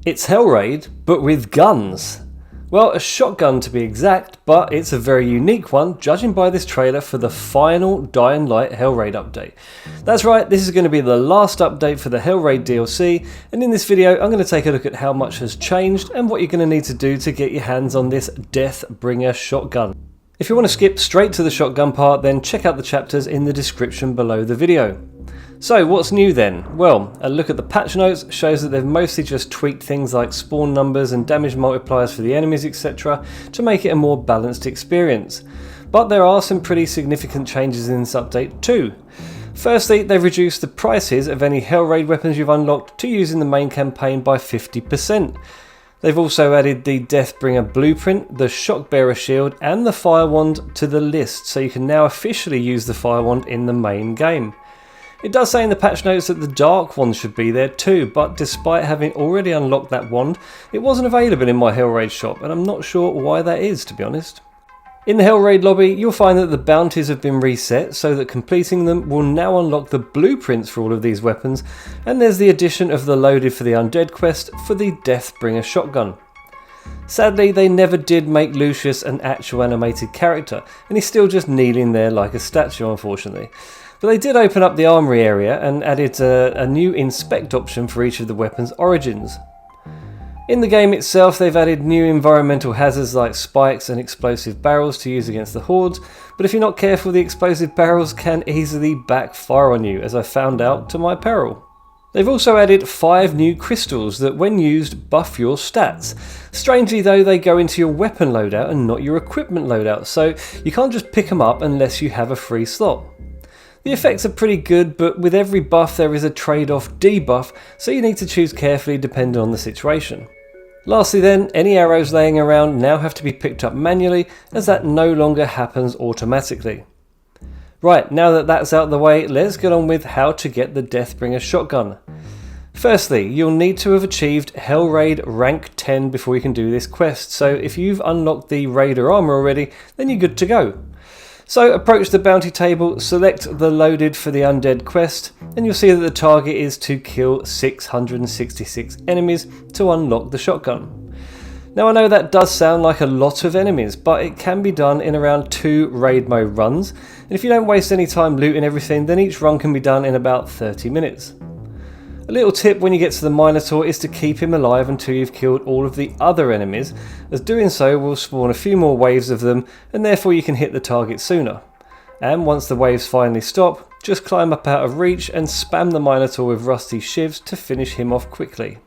It's Hellraid, but with guns. Well, a shotgun to be exact, but it's a very unique one, judging by this trailer for the final Dying Light Hellraid update. That's right, this is going to be the last update for the Hellraid DLC, and in this video I'm going to take a look at how much has changed and what you're going to need to do to get your hands on this Deathbringer shotgun. If you want to skip straight to the shotgun part, then check out the chapters in the description below the video. So what's new then? Well, a look at the patch notes shows that they've mostly just tweaked things like spawn numbers and damage multipliers for the enemies, etc. to make it a more balanced experience. But there are some pretty significant changes in this update too. Firstly, they've reduced the prices of any Hellraid weapons you've unlocked to use in the main campaign by 50%. They've also added the Deathbringer blueprint, the Shockbearer shield and the Fire Wand to the list, so you can now officially use the Fire Wand in the main game. It does say in the patch notes that the Dark Wand should be there too, but despite having already unlocked that wand, it wasn't available in my Hellraid shop, and I'm not sure why that is, to be honest. In the Hellraid lobby, you'll find that the bounties have been reset so that completing them will now unlock the blueprints for all of these weapons, and there's the addition of the Loaded for the Undead quest for the Deathbringer shotgun. Sadly, they never did make Lucius an actual animated character, and he's still just kneeling there like a statue, unfortunately. But they did open up the armory area and added a new inspect option for each of the weapons' origins. In the game itself, they've added new environmental hazards like spikes and explosive barrels to use against the hordes, but if you're not careful, the explosive barrels can easily backfire on you, as I found out to my peril. They've also added 5 new crystals that, when used, buff your stats. Strangely though, they go into your weapon loadout and not your equipment loadout, so you can't just pick them up unless you have a free slot. The effects are pretty good, but with every buff there is a trade-off debuff, so you need to choose carefully depending on the situation. Lastly then, any arrows laying around now have to be picked up manually, as that no longer happens automatically. Right, now that that's out of the way, let's get on with how to get the Deathbringer shotgun. Firstly, you'll need to have achieved Hellraid rank 10 before you can do this quest, so if you've unlocked the Raider armor already, then you're good to go. So approach the bounty table, select the Loaded for the Undead quest, and you'll see that the target is to kill 666 enemies to unlock the shotgun. Now I know that does sound like a lot of enemies, but it can be done in around 2 raid mode runs, and if you don't waste any time looting everything, then each run can be done in about 30 minutes. A little tip when you get to the Minotaur is to keep him alive until you've killed all of the other enemies, as doing so will spawn a few more waves of them, and therefore you can hit the target sooner. And once the waves finally stop, just climb up out of reach and spam the Minotaur with rusty shivs to finish him off quickly.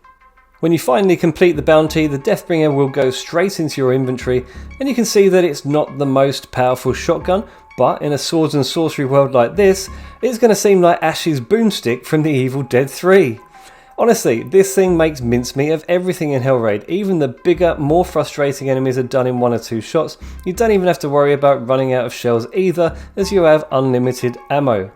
When you finally complete the bounty, the Deathbringer will go straight into your inventory, and you can see that it's not the most powerful shotgun, but in a swords and sorcery world like this, it's going to seem like Ash's boomstick from the Evil Dead 3. Honestly, this thing makes mincemeat of everything in Hellraid. Even the bigger, more frustrating enemies are done in 1 or 2 shots. You don't even have to worry about running out of shells either, as you have unlimited ammo.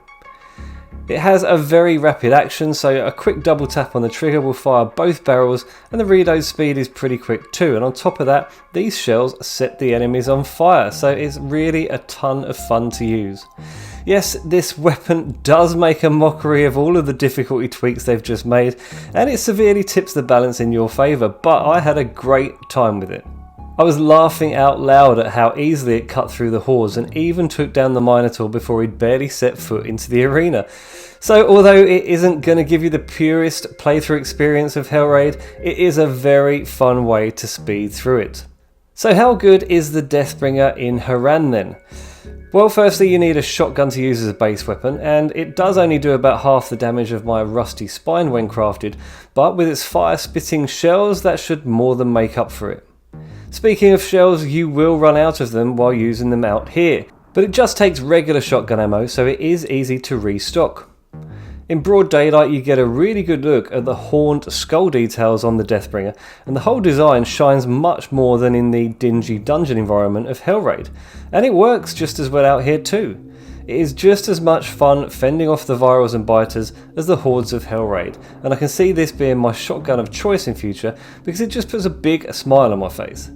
It has a very rapid action, so a quick double tap on the trigger will fire both barrels, and the reload speed is pretty quick too, and on top of that, these shells set the enemies on fire, so it's really a ton of fun to use. Yes, this weapon does make a mockery of all of the difficulty tweaks they've just made, and it severely tips the balance in your favour, but I had a great time with it. I was laughing out loud at how easily it cut through the hordes and even took down the Minotaur before he'd barely set foot into the arena. So although it isn't going to give you the purest playthrough experience of Hellraid, it is a very fun way to speed through it. So how good is the Deathbringer in Harran then? Well, firstly you need a shotgun to use as a base weapon, and it does only do about half the damage of my rusty spine when crafted, but with its fire-spitting shells that should more than make up for it. Speaking of shells, you will run out of them while using them out here, but it just takes regular shotgun ammo, so it is easy to restock. In broad daylight you get a really good look at the horned skull details on the Deathbringer, and the whole design shines much more than in the dingy dungeon environment of Hellraid, and it works just as well out here too. It is just as much fun fending off the virals and biters as the hordes of Hellraid, and I can see this being my shotgun of choice in future because it just puts a big smile on my face.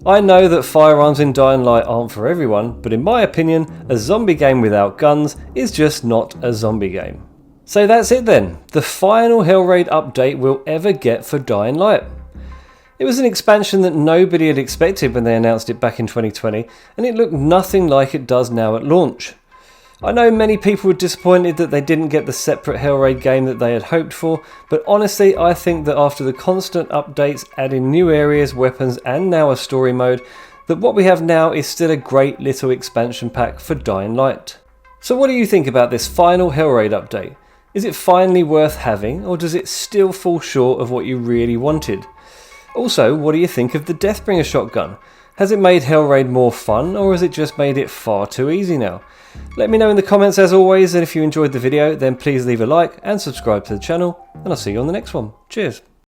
I know that firearms in Dying Light aren't for everyone, but in my opinion, a zombie game without guns is just not a zombie game. So that's it then, the final Hellraid update we'll ever get for Dying Light. It was an expansion that nobody had expected when they announced it back in 2020, and it looked nothing like it does now at launch. I know many people were disappointed that they didn't get the separate Hellraid game that they had hoped for, but honestly I think that after the constant updates adding new areas, weapons and now a story mode, that what we have now is still a great little expansion pack for Dying Light. So what do you think about this final Hellraid update? Is it finally worth having, or does it still fall short of what you really wanted? Also, what do you think of the Deathbringer shotgun? Has it made Hellraid more fun, or has it just made it far too easy now? Let me know in the comments as always, and if you enjoyed the video then please leave a like and subscribe to the channel, and I'll see you on the next one. Cheers!